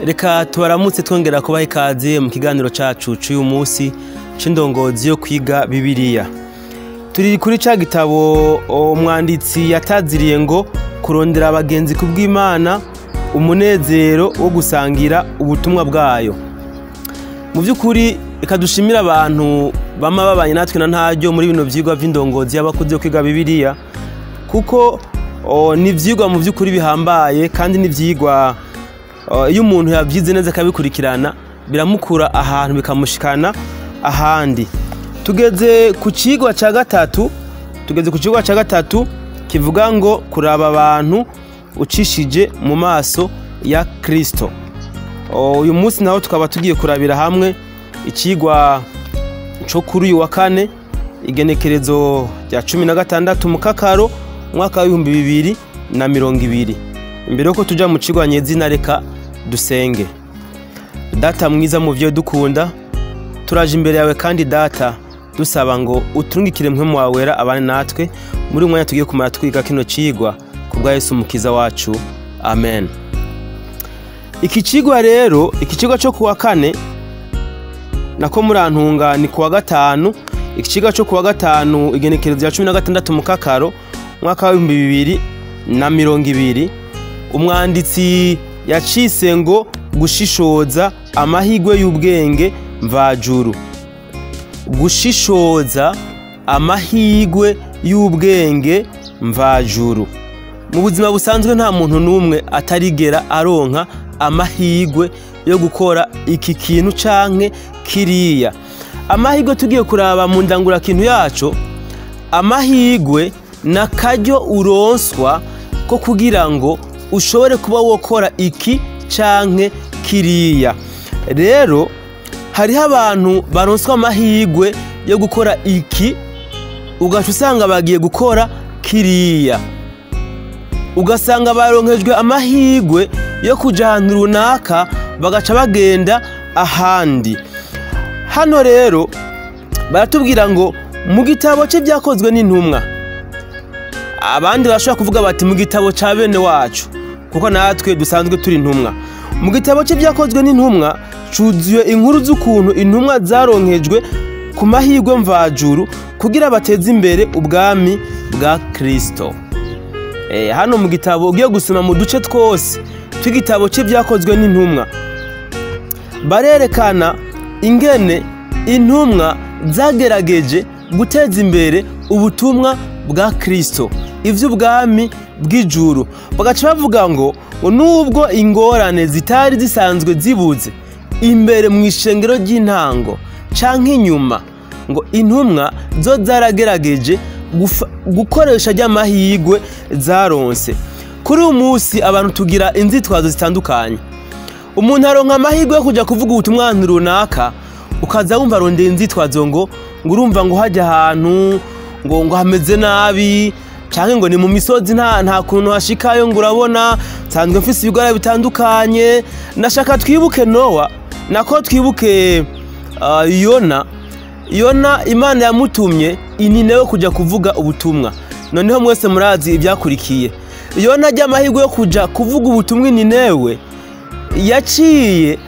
Reka tubaramutse twongera kubaha ikaze mu kiganiro cacu cy'uyu munsi c'indongozi yo kwiga Bibiliya. Turi kuri ca gitabo umwanditsi yataziriye ngo kurondera abagenzi kubw'Imana, umunezero wo gusangira ubutumwa bwayo. Mu by'ukuri reka dushimira abantu bama babanye natwe na ntaryo muri bino vyigwa vy'indongozi y'abakuze yo kwiga Bibiliya, kuko ni vyigwa mu by'ukuri bihambaye kandi ni vyigwa iyo umuntu yavyize neza akabikurikirana biramukura ahantu bikamushikana ahandi. Tugeze ku cigwa ca gatatu kivuga ngo kuraba abantu ucishije mu maso ya Kristo. Uyu munsi naho tukaba tugiye kurabira hamwe icigwa co kuri uyu wa kane, igenekerezo rya 16 mu Kakaro umwaka wa 2020. Imbere yuko tuja mu cigwa nyezina reka dusenge. Data mwiza mu vyo dukunda, turaje imbere yawe kandi Data dusaba ngo uturungikire mpwemu wawe wera abane natwe muri umwanya tugiye kumara twiga kino cigwa kubwa Yesu umukiza wacu, amen. Iki cigwa rero, iki cigwa cyo kuwa kane nako murantunga ni kuwa gatanu. Iki cigwa cyo kuwa gatanu igenekerezo rya 16 mu Kakaro umwaka wa 2020, umwanditsi yacise ngo gushishoza amahigwe y'ubwenge mvajuru. Gushishoza amahigwe y'ubwenge mvajuru. Mu buzima busanzwe nta muntu numwe atarigera aronka amahigwe yo gukora iki kintu canke kiriya. Amahigwe tugiye kuraba mu ndangura kintu yaco, amahigwe nakaryo uronswa ko kugira ngo ushobore kuba wokora iki canke kiriya. Rero hariho abantu baronswa amahigwe yo gukora iki, ugaca usanga bagiye gukora kiriya. Ugasanga baronkejwe amahigwe yo kuja ahantu runaka bagaca bagenda ahandi. Hano rero baratubwira ngo mu gitabo cye byakozwe n'intumwa. Abandi bashobora kuvuga bati mu gitabo ca bene wacu, kuko natwe dusanzwe turi intumwa. Mu gitabo cye byakozwe n'intumwa cuzuye inkuru z'ukuntu intumwa zaronkejwe ku mahigwe mvajuru kugira bateze imbere ubwami bwa Kristo. Hano mu gitabo ugiye gusoma mu duce twose tw'igitabo cye byakozwe n'intumwa, barerekana ingene intumwa zagerageje guteza imbere ubutumwa bwa Kristo, ivy'ubwami bw'ijuru. Bagaca bavuga ngo nubwo ingorane zitari zisanzwe zibuze imbere mu ishengero ry'intango canke inyuma, ngo intumwa zo zaragerageje gukoresha ry'amahigwe zaronse. Kuri uyu munsi abantu tugira inzitwazo zitandukanye. Umuntu aronka amahigwe yo kuja kuvuga ubutumwa ahantu runaka, ukaza wumva arondeye inzitwazo ngo urumva ngo hajya ahantu ngo hameze nabi, canke ngo ni mu misozi nta kuntu hashikayo, ngo urabona nsanzwe mfise ibigwara bitandukanye. Nashaka twibuke Nowa, nako twibuke Yona Imana yamutumye Nininewe kuja kuvuga ubutumwa. Noneho mwese murazi ibyakurikiye. Yona ajya amahigwe yo kuja kuvuga ubutumwa Nininewe, yaciye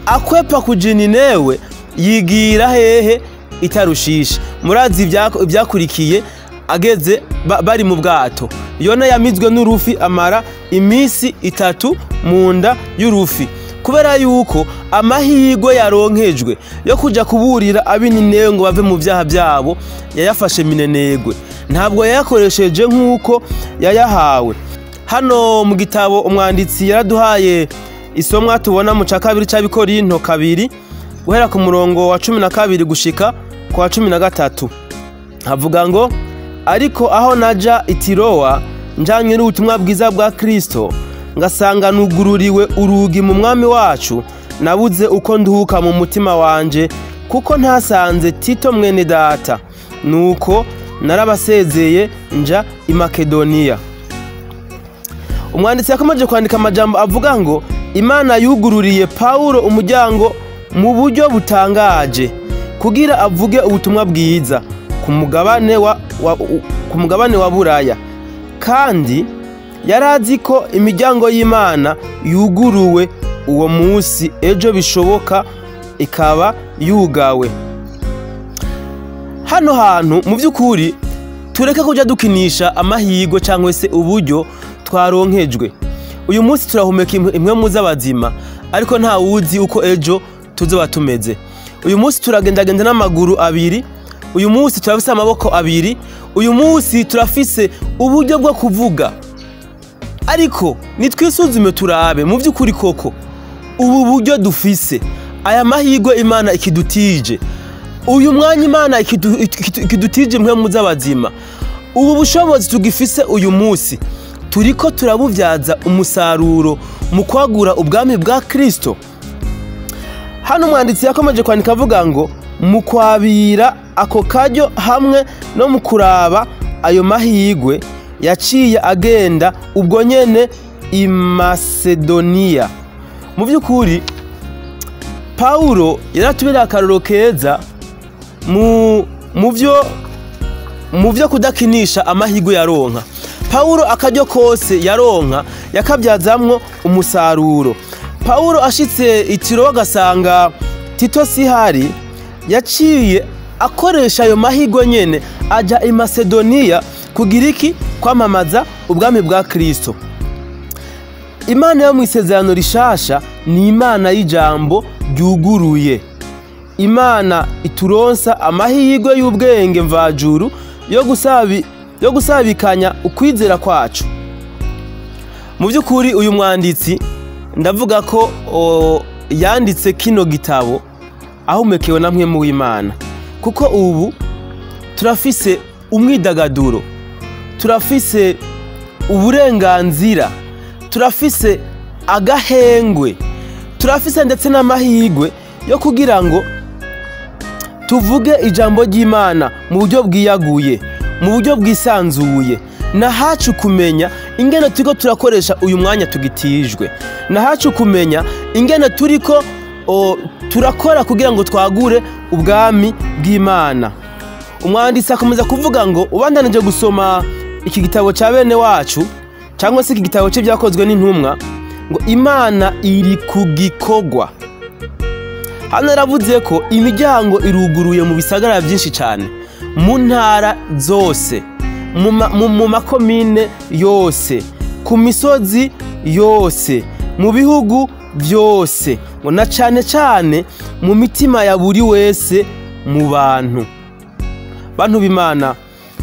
akwepa kuja Nininewe yigira hehe? Itarushisha. Murazi ibyakurikiye. Ageze bari mu bwato, Yona yamizwe n'urufi amara imisi 3 mu nda y'urufi, kubera yuko amahigwe yaronkejwe yo kuja kuburira ab'Nininewe ngo bave mu vyaha byabo yayafashe minenegwe, ntabwo yayakoresheje nk'uko yayahawe. Hano mu gitabo umwanditsi yaraduhaye isomwa tubona mu ca 2 ca Bikorinto 2 guhera ku murongo wa 12 gushika ku wa 13. Havuga ngo ariko aho naja i Tirowa njanye n'ubutumwa bwiza bwa Kristo, ngasanga nugururiwe urugi mu mwami wacu, nabuze uko nduhuka mu mutima wanje, kuko ntasanze Tito mwene data. Nuko narabasezeye nja i Makedoniya. Umwanditsi yakomeje kwandika amajambo avuga ngo Imana yugururiye Paulo umuryango mu buryo butangaje kugira avuge ubutumwa bwiza ku mugabane wa Buraya, kandi yarazi ko imiryango y'Imana yuguruwe uwo munsi ejo bishoboka ikaba yugawe. Hano hantu mu by'ukuri tureke kujya dukinisha amahirwe cyangwa se uburyo twaronkejwe. Uyu munsi turahumeka imwe mu z'abazima, ariko nta wuzi uko ejo tuzoba tumeze. Uyu munsi turagendagenda n'amaguru abiri, uyu munsi turafise amaboko abiri, uyu munsi turafise uburyo bwo kuvuga. Ariko nitwisuzume turabe mu by'ukuri koko ubu buryo dufise, aya mahirwe Imana ikidutije, uyu mwanya Imana ikidutije mwe mu z'abazima, ubu bushobozi tugifise uyu munsi turiko turabuvyaza umusaruro mu kwagura ubwami bwa Kristo. Hano umwanditsi yakomeje kwandika avuga ngo mu kwabira ako karyo hamwe no mu kuraba ayo mahirwe yaciye agenda ubwo nyene i Masedoniya. Mu by'ukuri Paulo yaratubera akaroro keza mu byo kudakinisha amahirwe yaronka. Paulo akaryo kose yaronka yakabyazamwo umusaruro. Paulo ashitse i Tiro agasanga Tito sihari, yaciye akoresha ayo mahirwe nyene aja i Masedoniya kugira iki? Kwamamaza ubwami bwa Kristo. Imana yo mu isezerano rishasha ni Imana y'ijambo ryuguruye. Imana ituronsa amahirwe y'ubwenge mvajuru yo gusabikanya ukwizera kwacu. Mu by'ukuri uyu mwanditsi ndavuga ko yanditse kino gitabo ahumekewe na mpwemu w'Imana, kuko ubu turafise umwidagaduro, turafise uburenganzira, turafise agahengwe, turafise ndetse n'amahirwe yo kugira ngo tuvuge ijambo ry'Imana mu buryo bwiyaguye, mu buryo bwisanzuye. Nahacu kumenya ingene turiko turakoresha uyu mwanya tugitijwe, nahacu kumenya ingene turiko turakora kugira ngo twagure ubwami bw'Imana. Umwanditsi akomeza kuvuga ngo ubandanije gusoma iki gitabo cya bene wacu cyangwa se iki gitabo cye byakozwe n'intumwa, ngo Imana iri kugikogwa. Hano yaravuze ko imiryango iruguruye mu bisagara byinshi cyane, mu ntara zose, mu makomine yose, ku misozi yose, mu bihugu byose, ngo na cyane cyane mu mitima ya buri wese mu bantu b'Imana.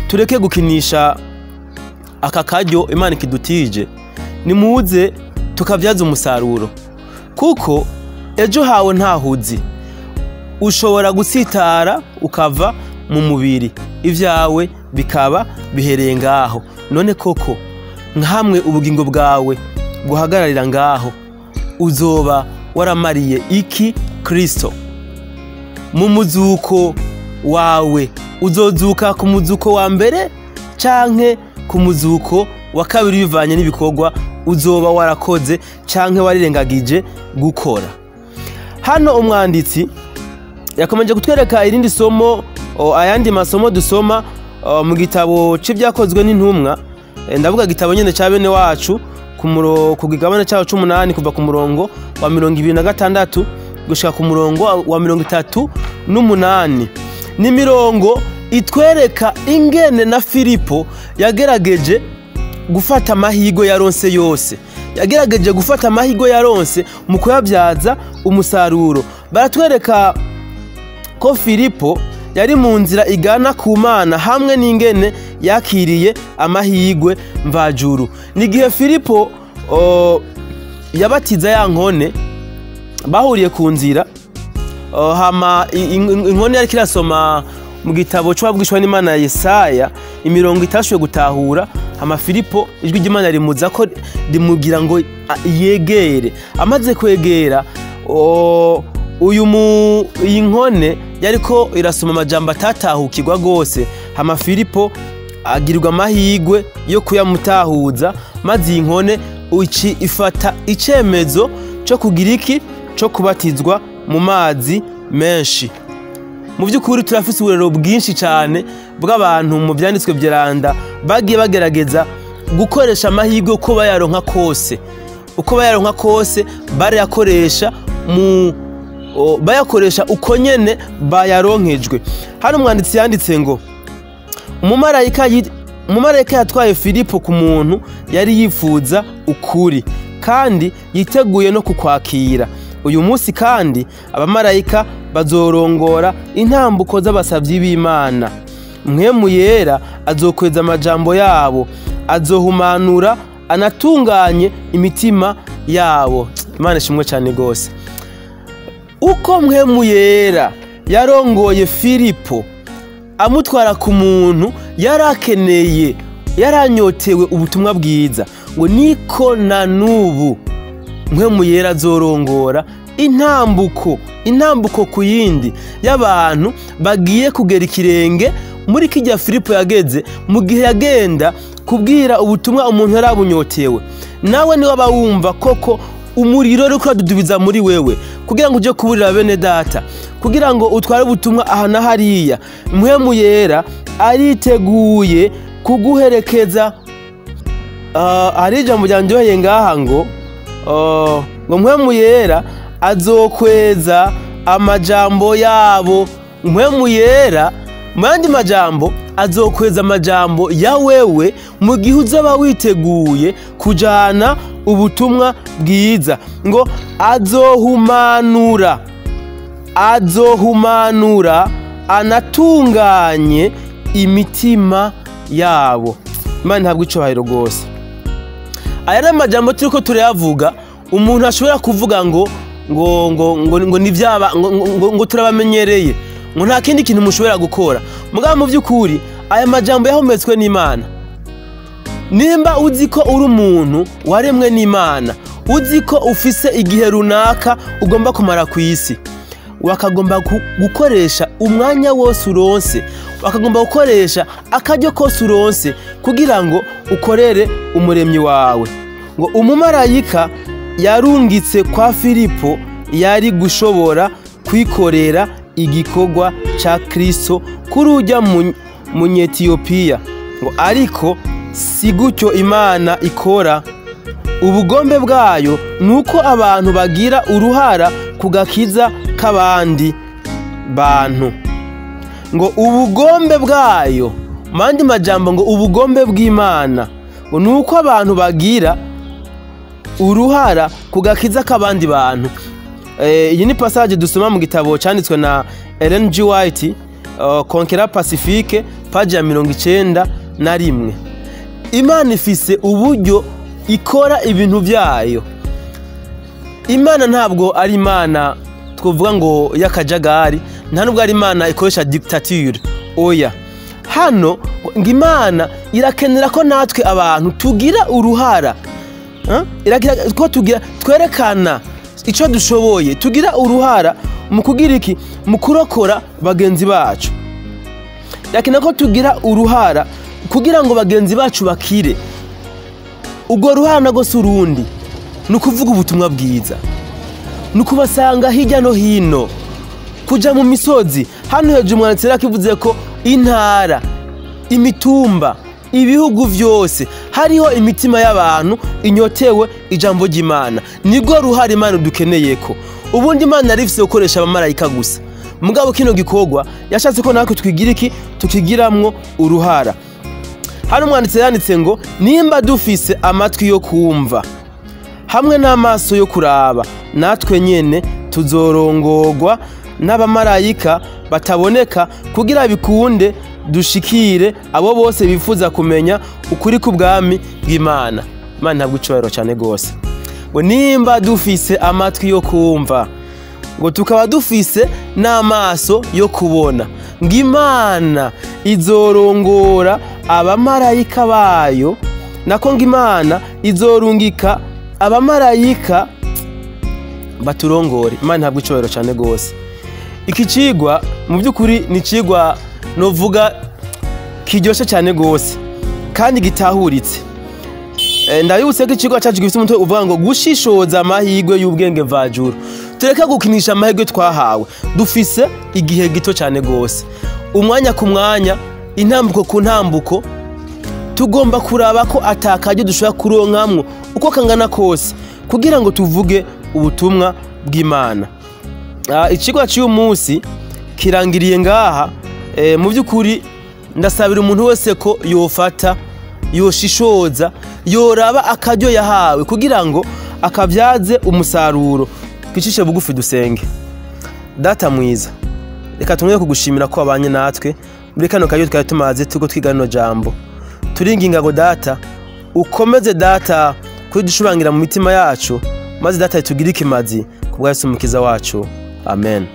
Tureke gukinisha aka karyo Imana ikidutije, nimuze tukabyaza umusaruro, kuko ejo hawe ntahuzi. Ushobora gusitara ukava mu mubiri, ibyawe bikaba bihereye ngaho. None koko nkamwe ubugingo bwawe guhagararira ngaho, uzoba waramariye iki Kristo? Mu muzuko wawe uzozuka ku muzuko wa mbere canke ku muzuko wa kabiri bivanye n'ibikorwa uzoba warakoze canke warirengagije gukora. Hano umwanditsi yakomeje kutwereka irindi somo, ayandi masomo dusoma mu gitabo c'ibyakozwe n'intumwa. Ndavuga gitabo nyene ca bene wacu ku gigabane cyawo c'8 kuva ku murongo wa 26 gushika ku murongo wa 38. Ni mirongo itwereka ingene na Filipo yagerageje gufata amahirwe yaronse yose, yagerageje gufata amahirwe yaronse mu kuyabyaza umusaruro. Baratwereka ko Filipo yari mu nzira igana ku Mana hamwe n'ingene yakiriye amahirwe mvajuru. Nigihe Filipo yabatiza ya nkone, bahuriye ku nzira, hama inkone yari kirasoma mu gitabo cy'ababwishwa n'Imana ya Yesaya, imirongo itashoboye gutahura. Hama Filipo ijwi ry'Imana rimuza ko rimugira ngo yegere. Amaze kwegera, iyi nkone yariko irasoma amajambo atatahukirwa gose. Hama Filipo agirirwa amahirwe yo kuyamutahuza, maze iyi nkone ifata icemezo cyo kugira iki? Cyo kubatizwa mu mazi menshi. Mu by'ukuri turafise uburero bwinshi cyane bw'abantu mu byanditswe by'Iranda bagiye bagerageza gukoresha amahirwe uko bayaronka kose uko bayaronka kose bayakoresha uko nyene bayaronkejwe. Hano umwanditsi yanditse ngo umumarayika yatwaye Filipo ku muntu yari yifuza ukuri kandi yiteguye no kukwakira. Uyu munsi kandi abamarayika bazorongora intambuko z'abasavyi b'Imana. Mpwemu Yera azokweza amajambo yabo, azohumanura anatunganye imitima yabo. Imana ishimwe cyane gose. Uko Mpwemu Yera yarongoye Filipo amutwara ku muntu yarakeneye, yaranyotewe ubutumwa bwiza, ngo niko na nubu Mpwemu Yera azorongora intambuko ku yindi y'abantu bagiye kugera ikirenge muri kijya Filipo yageze mu gihe yagenda kubwira ubutumwa umuntu yarabunyotewe. Nawe ni waba wumva koko umuriro uri kuradudubiza muri wewe kugira ngo uje kuburira bene data, kugira ngo utware ubutumwa aha na hariya. Mpwemu Yera ariteguye kuguherekeza. Hari ijambo ryanjyoheye ngaha ngo Mpwemu Yera azokweza amajambo yabo. Mpwemu Yera mu yandi majambo azokweza amajambo ya wewe mu gihe uzaba witeguye kujana ubutumwa bwiza. Ngo azohumanura anatunganye imitima yabo. Imana ntabwo icubahiro rwose. Aya ni amajambo turiko turayavuga umuntu ashobora kuvuga ngo turabamenyereye, ngo nta kindi kintu mushobora gukora. Mugabo mu by'ukuri aya majambo yahumetswe n'Imana. Nimba uzi ko uri umuntu waremwe n'Imana, uzi ko ufise igihe runaka ugomba kumara ku isi, wakagomba gukoresha umwanya wose uronse, wakagomba gukoresha akaryo kose uronse kugira ngo ukorere umuremyi wawe. Ngo umumarayika yarungitse kwa Filipo yari gushobora kwikorera igikorwa ca Kristo kuri ujya Munyetiyopiya. Ngo ariko si gutyo Imana ikora. Ubugombe bwayo nuko abantu bagira uruhara ku gakiza k'abandi bantu. Ngo ubugombe bwayo, mandi majambo ngo ubugombe bw'Imana ngo nuko abantu bagira uruhara ku gakiza k'abandi bantu. Iyi ni passage dusoma mu gitabo cyanditswe na Ellen G. White, Conqueror Pacifique, page ya 91. Imana ifise uburyo ikora ibintu byayo. Imana ntabwo ari Imana twovuga ngo yakajagari, nta nubwo ari Imana ikoresha dictature. Oya, hano ngo Imana irakenera ko natwe abantu tugira uruhara, ko twerekana icyo dushoboye, tugira uruhara mu kugira iki, mu kurokora bagenzi bacu. Irakenera ko tugira uruhara kugira ngo bagenzi bacu bakire. Ubwo ruhara nago si urundi, ni ukuvuga ubutumwa bwiza, ni ukubasanga hirya no hino, kuja mu misozi. Hano hejuru umwanditsi yarakivuze ko intara, imitumba, ibihugu vyose hariho imitima y'abantu inyotewe ijambo ry'Imana. Nibwo ruhara Imana dukeneye ko. Ubundi Imana yarifise gukoresha abamarayika gusa, mugabo kino gikorwa yashatse ko natwe twigira iki, tukigiramwo uruhara. Hano umwanditsi yanditse ngo nimba dufise amatwi yo kumva hamwe n'amaso yo kuraba, natwe nyene tuzorongorwa n'abamarayika bataboneka kugira bikunde dushikire abo bose bifuza kumenya ukuri k'ubwami bw'Imana. Imana ntabwo icubahiro cyane gose. Ngo nimba dufise amatwi yo kumva, ngo tukaba dufise n'amaso yo kubona, ngo Imana izorongora abamarayika bayo, nako ngo Imana izorungika abamarayika baturongore. Imana ntabwo icubahiro cyane gose. Iki cigwa mu by'ukuri ni cigwa novuga kiryoshe cyane gose kandi gitahuritse. Ndabibutse ko icigwa cyacu gifite umutwe uvuga ngo gushishoza amahirwe y'ubwenge mvajuru. Tureka gukinisha amahirwe twahawe, dufise igihe gito cyane gose, umwanya ku mwanya, intambuko ku ntambuko. Tugomba kuraba ko atakajye dushobora kuronkamwo uko kangana kose kugira ngo tuvuge ubutumwa bw'Imana. Icigwa cy'uyu munsi kirangiriye ngaha. Mu by'ukuri ndasabira umuntu wese ko yofata, yoshishoza, yoraba akaryo yahawe kugira ngo akabyaze umusaruro. Twicishe bugufi dusenge. Data mwiza, reka tumwe kugushimira ko wabanye natwe muri kano karyo twari tumaze tuko twiga no jambo. Turinginga ngo Data ukomeze Data kudushubangira mu mitima yacu, maze Data tugire ikimazi kubwa Yesu umukiza wacu. Amen.